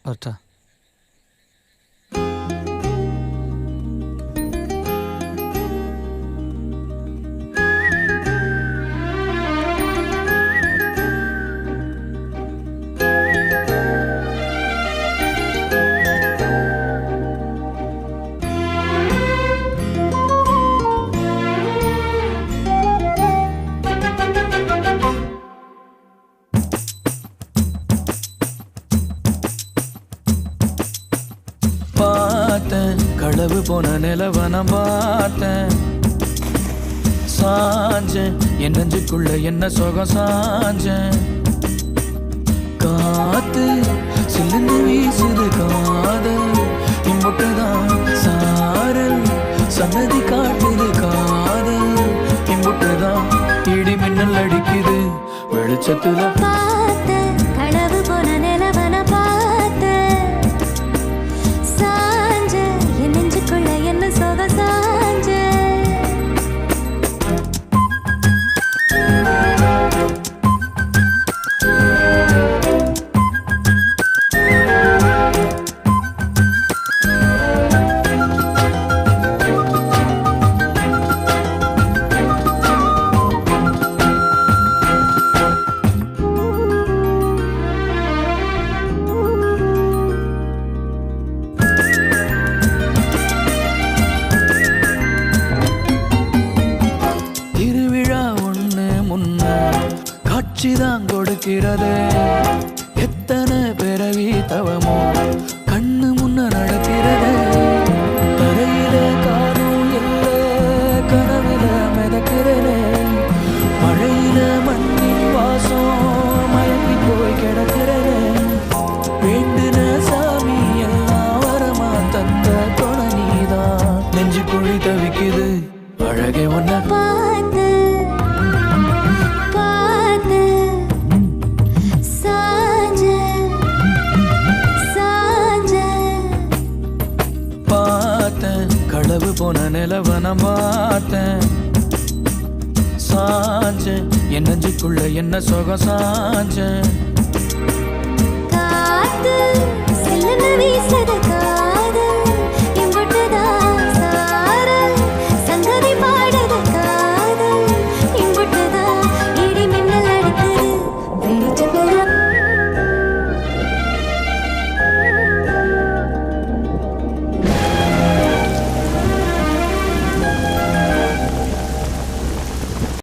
வரட்டா? பார்த்தேன் களவு போன நிலவன பார்த்தேன், சாஞ்சேன் என் நெஞ்சுக்குள்ள என்ன சுகம் சாஞ்சேன். காத்து சில்லுன்னு வீசுது காதல் இம்புட்டுதான் சாரல், சன்னதி காட்டுது காதல் இம்புட்டுதான், இடி மின்னல் அடிக்குது வெளிச்சத்துல. களவு போன நிலவன பார்த்த சாஞ்ச என் நெஞ்சுக்குள்ள என்ன சோக சாஞ்ச. காட்சிதான் கொடுக்கிறது எத்தனை பிறவி தவமோ கண்ணு முன்ன நடக்கிறது. தரையில காரும் இல்ல கனவுல மிதக்கிறது, மழையில மண்ணின் வாசம் மயங்கி போய் கிடக்கிறது. வேண்டுன சாமி எல்லாம் வரமா தந்த துணை நீதான், நெஞ்சு குழி தவிக்குது அழகே ஒன்ன களவு போன நிலவன பார்த்தேன், சாஞ்சேன் என் நெஞ்சுக்குள்ள என்ன சுகம் சாஞ்சேன். காத்து சில்லுன்னு வீசுது